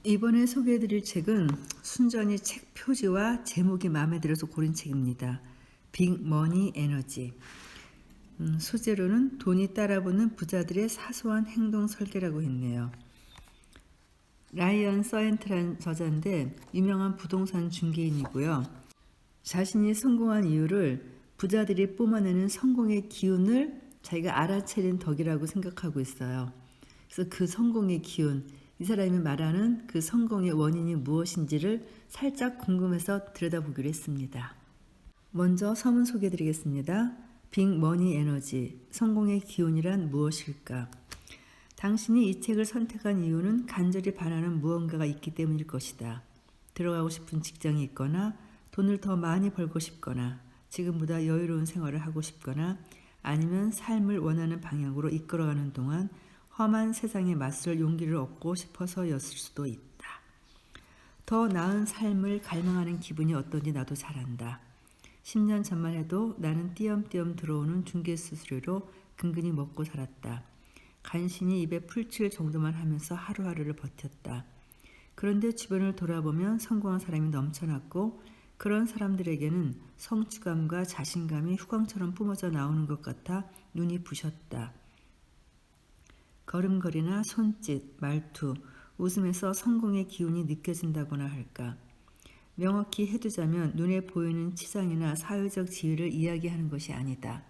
이번에 소개해드릴 책은 순전히 책 표지와 제목이 마음에 들어서 고른 책입니다. 빅 머니 에너지. 소재로는 돈이 따라붙는 부자들의 사소한 행동 설계라고 했네요. 라이언 서엔트란 저자인데 유명한 부동산 중개인이고요. 자신이 성공한 이유를 부자들이 뿜어내는 성공의 기운을 자기가 알아차린 덕이라고 생각하고 있어요. 그래서 그 성공의 기운, 이 사람이 말하는 그 성공의 원인이 무엇인지를 살짝 궁금해서 들여다보기로 했습니다. 먼저 서문 소개해드리겠습니다. 빅 머니 에너지, 성공의 기운이란 무엇일까? 당신이 이 책을 선택한 이유는 간절히 바라는 무언가가 있기 때문일 것이다. 들어가고 싶은 직장이 있거나 돈을 더 많이 벌고 싶거나 지금보다 여유로운 생활을 하고 싶거나 아니면 삶을 원하는 방향으로 이끌어가는 동안 험한 세상에 맞설 용기를 얻고 싶어서였을 수도 있다. 더 나은 삶을 갈망하는 기분이 어떤지 나도 잘 안다. 10년 전만 해도 나는 띄엄띄엄 들어오는 중개수수료로 근근히 먹고 살았다. 간신히 입에 풀칠 정도만 하면서 하루하루를 버텼다. 그런데 주변을 돌아보면 성공한 사람이 넘쳐났고 그런 사람들에게는 성취감과 자신감이 후광처럼 뿜어져 나오는 것 같아 눈이 부셨다. 걸음걸이나 손짓, 말투, 웃음에서 성공의 기운이 느껴진다거나 할까. 명확히 해두자면 눈에 보이는 치장이나 사회적 지위를 이야기하는 것이 아니다.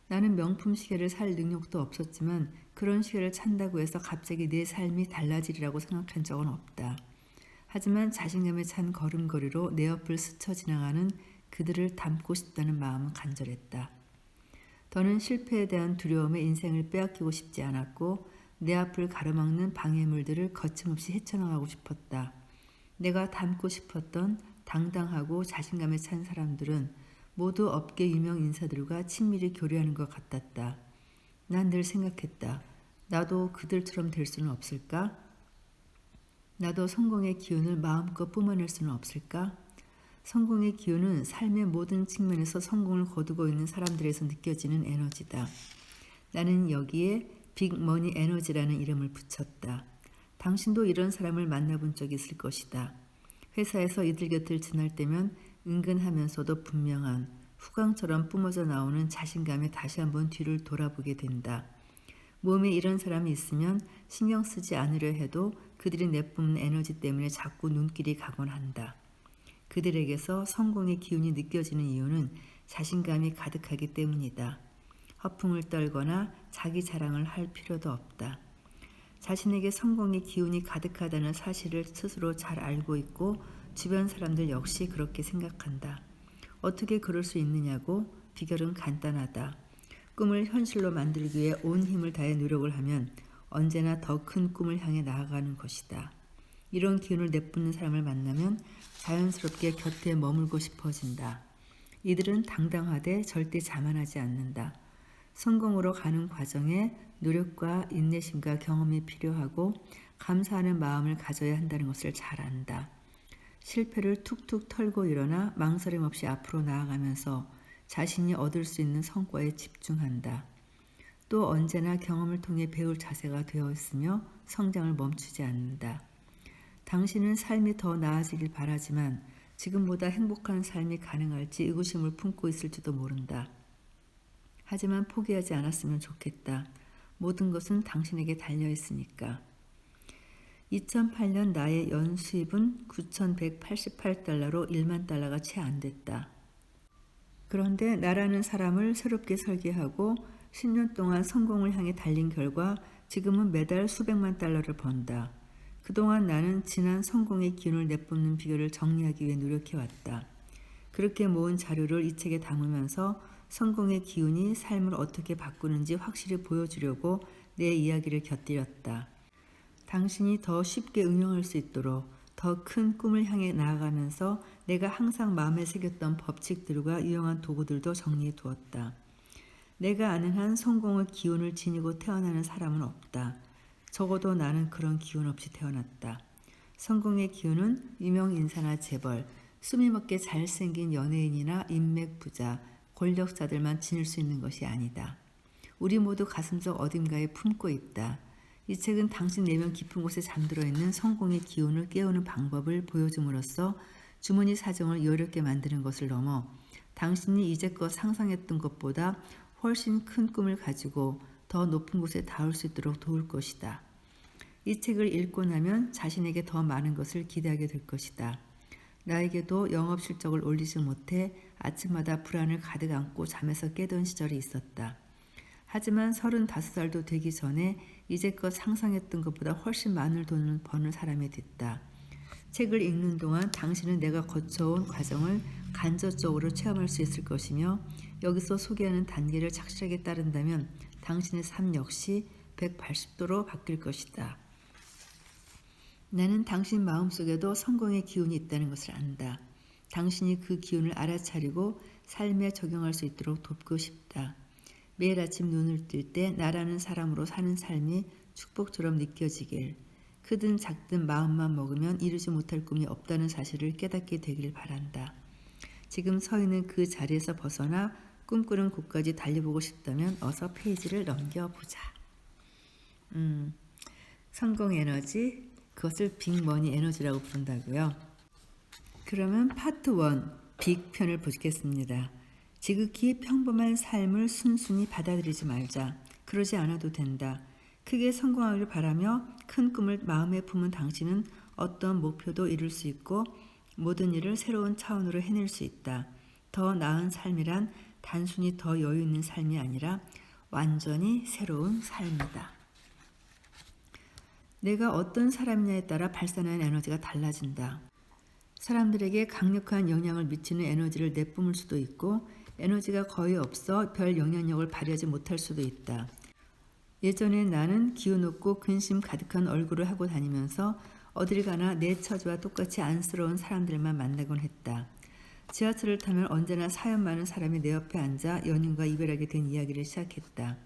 나는 명품 시계를 살 능력도 없었지만 그런 시계를 찬다고 해서 갑자기 내 삶이 달라지리라고 생각한 적은 없다. 하지만 자신감에 찬 걸음걸이로 내 옆을 스쳐 지나가는 그들을 닮고 싶다는 마음은 간절했다. 더는 실패에 대한 두려움에 인생을 빼앗기고 싶지 않았고 내 앞을 가로막는 방해물들을 거침없이 헤쳐나가고 싶었다. 내가 닮고 싶었던 당당하고 자신감에 찬 사람들은 모두 업계 유명 인사들과 친밀히 교류하는 것 같았다. 난 늘 생각했다. 나도 그들처럼 될 수는 없을까? 나도 성공의 기운을 마음껏 뿜어낼 수는 없을까? 성공의 기운은 삶의 모든 측면에서 성공을 거두고 있는 사람들에서 느껴지는 에너지다. 나는 여기에 빅머니 에너지라는 이름을 붙였다. 당신도 이런 사람을 만나본 적이 있을 것이다. 회사에서 이들 곁을 지날 때면 은근하면서도 분명한 후광처럼 뿜어져 나오는 자신감에 다시 한번 뒤를 돌아보게 된다. 몸에 이런 사람이 있으면 신경 쓰지 않으려 해도 그들이 내뿜는 에너지 때문에 자꾸 눈길이 가곤 한다. 그들에게서 성공의 기운이 느껴지는 이유는 자신감이 가득하기 때문이다. 허풍을 떨거나 자기 자랑을 할 필요도 없다. 자신에게 성공의 기운이 가득하다는 사실을 스스로 잘 알고 있고 주변 사람들 역시 그렇게 생각한다. 어떻게 그럴 수 있느냐고? 비결은 간단하다. 꿈을 현실로 만들기 위해 온 힘을 다해 노력을 하면 언제나 더 큰 꿈을 향해 나아가는 것이다. 이런 기운을 내뿜는 사람을 만나면 자연스럽게 곁에 머물고 싶어진다. 이들은 당당하되 절대 자만하지 않는다. 성공으로 가는 과정에 노력과 인내심과 경험이 필요하고 감사하는 마음을 가져야 한다는 것을 잘 안다. 실패를 툭툭 털고 일어나 망설임 없이 앞으로 나아가면서 자신이 얻을 수 있는 성과에 집중한다. 또 언제나 경험을 통해 배울 자세가 되어 있으며 성장을 멈추지 않는다. 당신은 삶이 더 나아지길 바라지만 지금보다 행복한 삶이 가능할지 의구심을 품고 있을지도 모른다. 하지만 포기하지 않았으면 좋겠다. 모든 것은 당신에게 달려있으니까. 2008년 나의 연수입은 9,188달러로 1만 달러가 채 안 됐다. 그런데 나라는 사람을 새롭게 설계하고 10년 동안 성공을 향해 달린 결과 지금은 매달 수백만 달러를 번다. 그동안 나는 지난 성공의 기운을 내뿜는 비결을 정리하기 위해 노력해왔다. 그렇게 모은 자료를 이 책에 담으면서 성공의 기운이 삶을 어떻게 바꾸는지 확실히 보여주려고 내 이야기를 곁들였다. 당신이 더 쉽게 응용할 수 있도록 더 큰 꿈을 향해 나아가면서 내가 항상 마음에 새겼던 법칙들과 유용한 도구들도 정리해 두었다. 내가 아는 한 성공의 기운을 지니고 태어나는 사람은 없다. 적어도 나는 그런 기운 없이 태어났다. 성공의 기운은 유명 인사나 재벌, 수미먹게 잘생긴 연예인이나 인맥 부자, 권력자들만 지닐 수 있는 것이 아니다. 우리 모두 가슴속 어딘가에 품고 있다. 이 책은 당신 내면 깊은 곳에 잠들어 있는 성공의 기운을 깨우는 방법을 보여줌으로써 주머니 사정을 여렵게 만드는 것을 넘어 당신이 이제껏 상상했던 것보다 훨씬 큰 꿈을 가지고 더 높은 곳에 닿을 수 있도록 도울 것이다. 이 책을 읽고 나면 자신에게 더 많은 것을 기대하게 될 것이다. 나에게도 영업 실적을 올리지 못해 아침마다 불안을 가득 안고 잠에서 깨던 시절이 있었다. 하지만 35살도 되기 전에 이제껏 상상했던 것보다 훨씬 많은 돈을 버는 사람이 됐다. 책을 읽는 동안 당신은 내가 거쳐온 과정을 간접적으로 체험할 수 있을 것이며 여기서 소개하는 단계를 착실하게 따른다면 당신의 삶 역시 180도로 바뀔 것이다. 나는 당신 마음속에도 성공의 기운이 있다는 것을 안다. 당신이 그 기운을 알아차리고 삶에 적용할 수 있도록 돕고 싶다. 매일 아침 눈을 뜰 때 나라는 사람으로 사는 삶이 축복처럼 느껴지길, 크든 작든 마음만 먹으면 이루지 못할 꿈이 없다는 사실을 깨닫게 되길 바란다. 지금 서 있는 그 자리에서 벗어나 꿈꾸는 곳까지 달려보고 싶다면 어서 페이지를 넘겨보자. 성공 에너지, 그것을 빅머니 에너지라고 부른다고요. 그러면 파트 1, 빅 편을 보겠습니다. 지극히 평범한 삶을 순순히 받아들이지 말자. 그러지 않아도 된다. 크게 성공하기를 바라며 큰 꿈을 마음에 품은 당신은 어떤 목표도 이룰 수 있고 모든 일을 새로운 차원으로 해낼 수 있다. 더 나은 삶이란 단순히 더 여유 있는 삶이 아니라 완전히 새로운 삶이다. 내가 어떤 사람이냐에 따라 발산하는 에너지가 달라진다. 사람들에게 강력한 영향을 미치는 에너지를 내뿜을 수도 있고 에너지가 거의 없어 별 영향력을 발휘하지 못할 수도 있다. 예전에 나는 기운 없고 근심 가득한 얼굴을 하고 다니면서 어딜 가나 내 처지와 똑같이 안쓰러운 사람들만 만나곤 했다. 지하철을 타면 언제나 사연 많은 사람이 내 옆에 앉아 연인과 이별하게 된 이야기를 시작했다.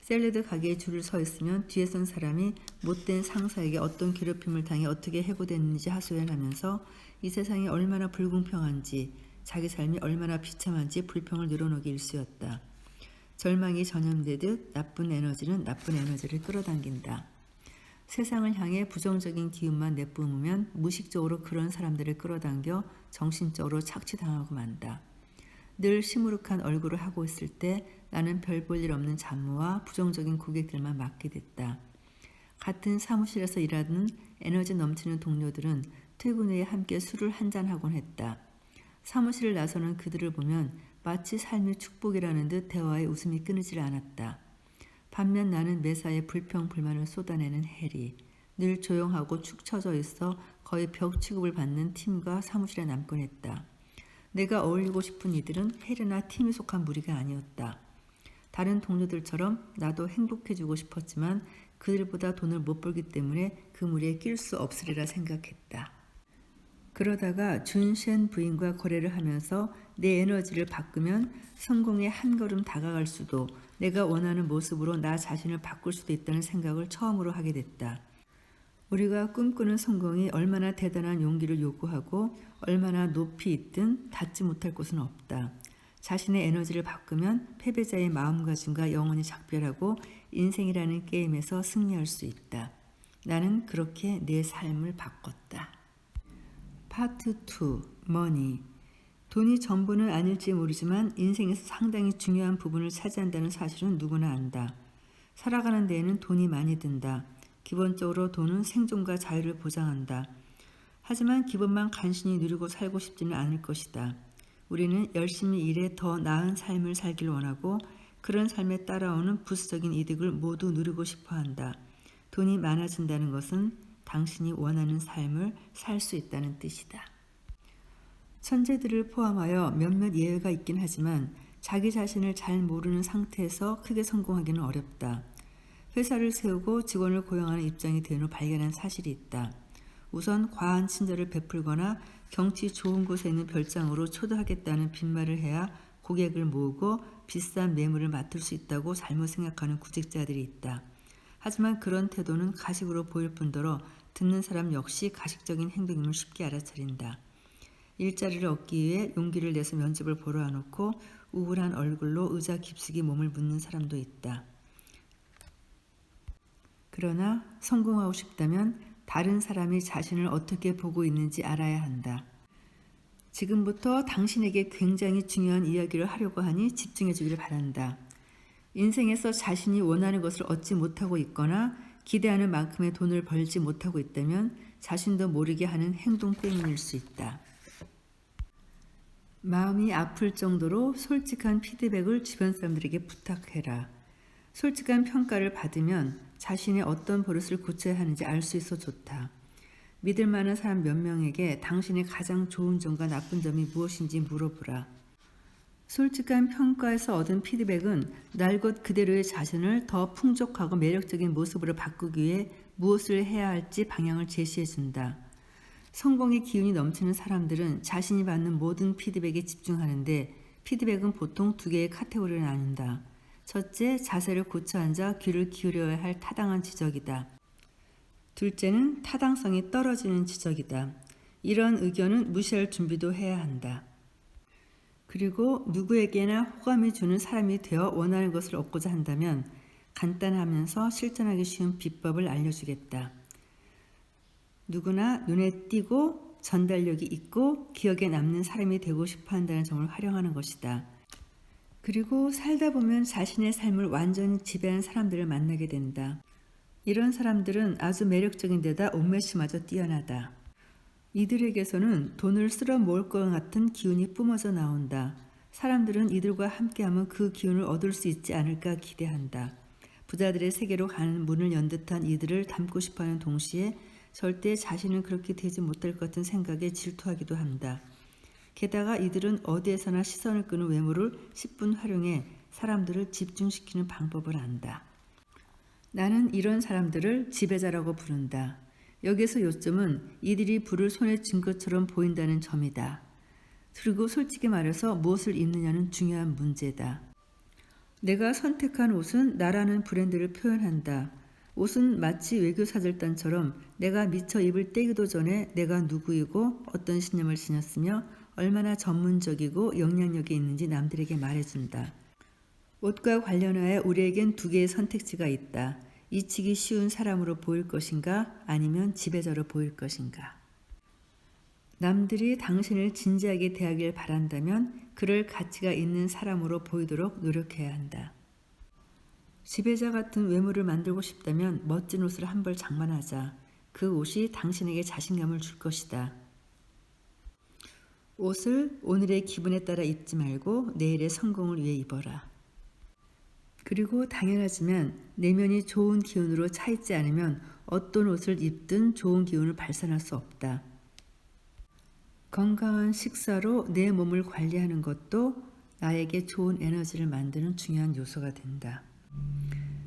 샐러드 가게에 줄을 서 있으면 뒤에 선 사람이 못된 상사에게 어떤 괴롭힘을 당해 어떻게 해고됐는지 하소연하면서 이 세상이 얼마나 불공평한지, 자기 삶이 얼마나 비참한지 불평을 늘어놓기 일쑤였다. 절망이 전염되듯 나쁜 에너지는 나쁜 에너지를 끌어당긴다. 세상을 향해 부정적인 기운만 내뿜으면 무의식적으로 그런 사람들을 끌어당겨 정신적으로 착취당하고 만다. 늘 시무룩한 얼굴을 하고 있을 때 나는 별 볼 일 없는 잡무와 부정적인 고객들만 맡게 됐다. 같은 사무실에서 일하는 에너지 넘치는 동료들은 퇴근 후에 함께 술을 한잔하곤 했다. 사무실을 나서는 그들을 보면 마치 삶의 축복이라는 듯 대화에 웃음이 끊이질 않았다. 반면 나는 매사에 불평 불만을 쏟아내는 해리, 늘 조용하고 축 처져 있어 거의 벽 취급을 받는 팀과 사무실에 남곤 했다. 내가 어울리고 싶은 이들은 해리나 팀이 속한 무리가 아니었다. 다른 동료들처럼 나도 행복해지고 싶었지만 그들보다 돈을 못 벌기 때문에 그 무리에 낄 수 없으리라 생각했다. 그러다가 준셴 부인과 거래를 하면서 내 에너지를 바꾸면 성공에 한 걸음 다가갈 수도, 내가 원하는 모습으로 나 자신을 바꿀 수도 있다는 생각을 처음으로 하게 됐다. 우리가 꿈꾸는 성공이 얼마나 대단한 용기를 요구하고 얼마나 높이 있든 닿지 못할 곳은 없다. 자신의 에너지를 바꾸면 패배자의 마음가짐과 영혼이 작별하고 인생이라는 게임에서 승리할 수 있다. 나는 그렇게 내 삶을 바꿨다. 파트 2, 머니. 돈이 전부는 아닐지 모르지만 인생에서 상당히 중요한 부분을 차지한다는 사실은 누구나 안다. 살아가는 데에는 돈이 많이 든다. 기본적으로 돈은 생존과 자유를 보장한다. 하지만 기본만 간신히 누리고 살고 싶지는 않을 것이다. 우리는 열심히 일해 더 나은 삶을 살길 원하고 그런 삶에 따라오는 부수적인 이득을 모두 누리고 싶어 한다. 돈이 많아진다는 것은 당신이 원하는 삶을 살 수 있다는 뜻이다. 천재들을 포함하여 몇몇 예외가 있긴 하지만 자기 자신을 잘 모르는 상태에서 크게 성공하기는 어렵다. 회사를 세우고 직원을 고용하는 입장이 된 후 발견한 사실이 있다. 우선 과한 친절을 베풀거나 경치 좋은 곳에 있는 별장으로 초대하겠다는 빈말을 해야 고객을 모으고 비싼 매물을 맡을 수 있다고 잘못 생각하는 구직자들이 있다. 하지만 그런 태도는 가식으로 보일 뿐더러 듣는 사람 역시 가식적인 행동임을 쉽게 알아차린다. 일자리를 얻기 위해 용기를 내서 면접을 보러 와놓고 우울한 얼굴로 의자 깊숙이 몸을 묻는 사람도 있다. 그러나 성공하고 싶다면 다른 사람이 자신을 어떻게 보고 있는지 알아야 한다. 지금부터 당신에게 굉장히 중요한 이야기를 하려고 하니 집중해 주기를 바란다. 인생에서 자신이 원하는 것을 얻지 못하고 있거나 기대하는 만큼의 돈을 벌지 못하고 있다면 자신도 모르게 하는 행동 때문일 수 있다. 마음이 아플 정도로 솔직한 피드백을 주변 사람들에게 부탁해라. 솔직한 평가를 받으면 자신의 어떤 버릇을 고쳐야 하는지 알 수 있어 좋다. 믿을 만한 사람 몇 명에게 당신의 가장 좋은 점과 나쁜 점이 무엇인지 물어보라. 솔직한 평가에서 얻은 피드백은 날 것 그대로의 자신을 더 풍족하고 매력적인 모습으로 바꾸기 위해 무엇을 해야 할지 방향을 제시해 준다. 성공의 기운이 넘치는 사람들은 자신이 받는 모든 피드백에 집중하는데 피드백은 보통 두 개의 카테고리로 나눈다. 첫째, 자세를 고쳐 앉아 귀를 기울여야 할 타당한 지적이다. 둘째는 타당성이 떨어지는 지적이다. 이런 의견은 무시할 준비도 해야 한다. 그리고 누구에게나 호감이 주는 사람이 되어 원하는 것을 얻고자 한다면 간단하면서 실천하기 쉬운 비법을 알려주겠다. 누구나 눈에 띄고 전달력이 있고 기억에 남는 사람이 되고 싶어 한다는 점을 활용하는 것이다. 그리고 살다 보면 자신의 삶을 완전히 지배한 사람들을 만나게 된다. 이런 사람들은 아주 매력적인 데다 옷매심마저 뛰어나다. 이들에게서는 돈을 쓸어 모을 것 같은 기운이 뿜어져 나온다. 사람들은 이들과 함께하면 그 기운을 얻을 수 있지 않을까 기대한다. 부자들의 세계로 가는 문을 연 듯한 이들을 닮고 싶어하는 동시에 절대 자신은 그렇게 되지 못할 것 같은 생각에 질투하기도 한다. 게다가 이들은 어디에서나 시선을 끄는 외모를 10분 활용해 사람들을 집중시키는 방법을 안다. 나는 이런 사람들을 지배자라고 부른다. 여기서 요점은 이들이 불을 손에 쥔 것처럼 보인다는 점이다. 그리고 솔직히 말해서 무엇을 입느냐는 중요한 문제다. 내가 선택한 옷은 나라는 브랜드를 표현한다. 옷은 마치 외교사절단처럼 내가 미처 입을 떼기도 전에 내가 누구이고 어떤 신념을 지녔으며 얼마나 전문적이고 영향력이 있는지 남들에게 말해준다. 옷과 관련하여 우리에겐 두 개의 선택지가 있다. 잊히기 쉬운 사람으로 보일 것인가 아니면 지배자로 보일 것인가. 남들이 당신을 진지하게 대하길 바란다면 그럴 가치가 있는 사람으로 보이도록 노력해야 한다. 지배자 같은 외모를 만들고 싶다면 멋진 옷을 한 벌 장만하자. 그 옷이 당신에게 자신감을 줄 것이다. 옷을 오늘의 기분에 따라 입지 말고 내일의 성공을 위해 입어라. 그리고 당연하지만 내면이 좋은 기운으로 차 있지 않으면 어떤 옷을 입든 좋은 기운을 발산할 수 없다. 건강한 식사로 내 몸을 관리하는 것도 나에게 좋은 에너지를 만드는 중요한 요소가 된다.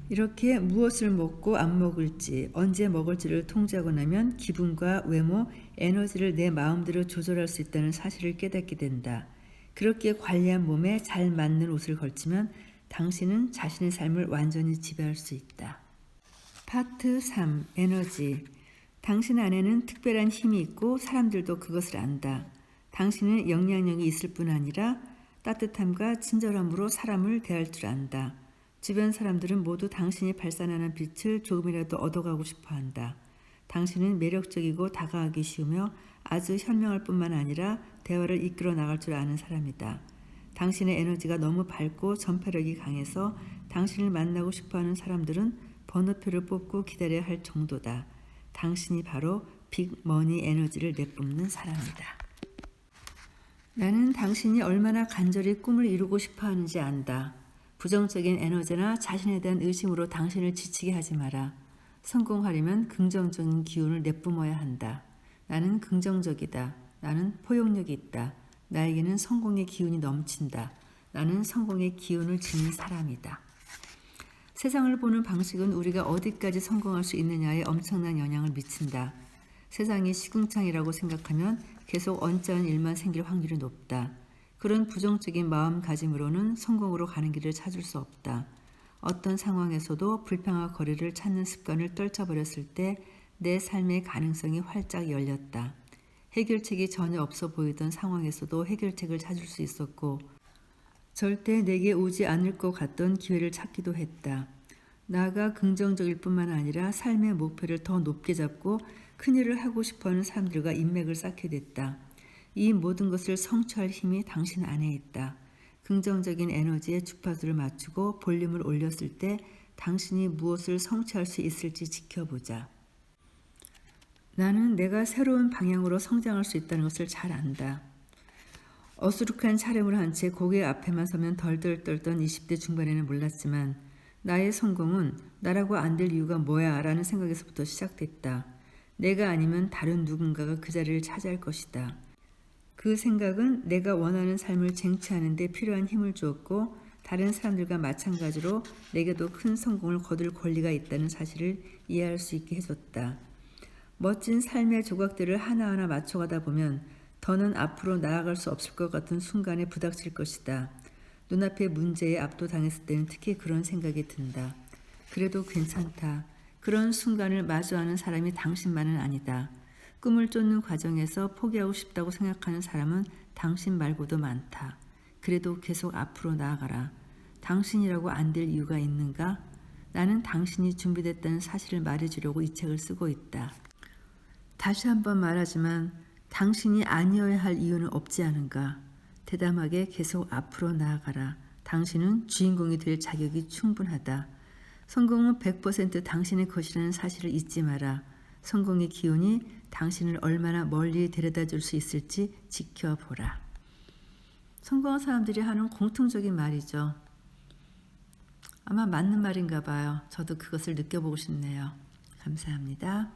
이렇게 무엇을 먹고 안 먹을지, 언제 먹을지를 통제하고 나면 기분과 외모, 에너지를 내 마음대로 조절할 수 있다는 사실을 깨닫게 된다. 그렇게 관리한 몸에 잘 맞는 옷을 걸치면 당신은 자신의 삶을 완전히 지배할 수 있다. 파트 3. 에너지. 당신 안에는 특별한 힘이 있고 사람들도 그것을 안다. 당신은 영향력이 있을 뿐 아니라 따뜻함과 친절함으로 사람을 대할 줄 안다. 주변 사람들은 모두 당신이 발산하는 빛을 조금이라도 얻어가고 싶어 한다. 당신은 매력적이고 다가가기 쉬우며 아주 현명할 뿐만 아니라 대화를 이끌어 나갈 줄 아는 사람이다. 당신의 에너지가 너무 밝고 전파력이 강해서 당신을 만나고 싶어하는 사람들은 번호표를 뽑고 기다려야 할 정도다. 당신이 바로 빅머니 에너지를 내뿜는 사람이다. 나는 당신이 얼마나 간절히 꿈을 이루고 싶어 하는지 안다. 부정적인 에너지나 자신에 대한 의심으로 당신을 지치게 하지 마라. 성공하려면 긍정적인 기운을 내뿜어야 한다. 나는 긍정적이다. 나는 포용력이 있다. 나에게는 성공의 기운이 넘친다. 나는 성공의 기운을 지닌 사람이다. 세상을 보는 방식은 우리가 어디까지 성공할 수 있느냐에 엄청난 영향을 미친다. 세상이 시궁창이라고 생각하면 계속 언짢은 일만 생길 확률이 높다. 그런 부정적인 마음가짐으로는 성공으로 가는 길을 찾을 수 없다. 어떤 상황에서도 불평과 거리를 찾는 습관을 떨쳐버렸을 때 내 삶의 가능성이 활짝 열렸다. 해결책이 전혀 없어 보이던 상황에서도 해결책을 찾을 수 있었고 절대 내게 오지 않을 것 같던 기회를 찾기도 했다. 나가 긍정적일 뿐만 아니라 삶의 목표를 더 높게 잡고 큰일을 하고 싶어하는 사람들과 인맥을 쌓게 됐다. 이 모든 것을 성취할 힘이 당신 안에 있다. 긍정적인 에너지에 주파수를 맞추고 볼륨을 올렸을 때 당신이 무엇을 성취할 수 있을지 지켜보자. 나는 내가 새로운 방향으로 성장할 수 있다는 것을 잘 안다. 어수룩한 촬영을 한 채 고개 앞에만 서면 덜덜 떨던 20대 중반에는 몰랐지만 나의 성공은 나라고 안 될 이유가 뭐야 라는 생각에서부터 시작됐다. 내가 아니면 다른 누군가가 그 자리를 차지할 것이다. 그 생각은 내가 원하는 삶을 쟁취하는 데 필요한 힘을 주었고 다른 사람들과 마찬가지로 내게도 큰 성공을 거둘 권리가 있다는 사실을 이해할 수 있게 해줬다. 멋진 삶의 조각들을 하나하나 맞춰가다 보면 더는 앞으로 나아갈 수 없을 것 같은 순간에 부닥칠 것이다. 눈앞의 문제에 압도당했을 때는 특히 그런 생각이 든다. 그래도 괜찮다. 그런 순간을 마주하는 사람이 당신만은 아니다. 꿈을 쫓는 과정에서 포기하고 싶다고 생각하는 사람은 당신 말고도 많다. 그래도 계속 앞으로 나아가라. 당신이라고 안 될 이유가 있는가? 나는 당신이 준비됐다는 사실을 말해주려고 이 책을 쓰고 있다. 다시 한번 말하지만 당신이 아니어야 할 이유는 없지 않은가? 대담하게 계속 앞으로 나아가라. 당신은 주인공이 될 자격이 충분하다. 성공은 100% 당신의 것이라는 사실을 잊지 마라. 성공의 기운이 당신을 얼마나 멀리 데려다 줄 수 있을지 지켜보라. 성공한 사람들이 하는 공통적인 말이죠. 아마 맞는 말인가 봐요. 저도 그것을 느껴보고 싶네요. 감사합니다.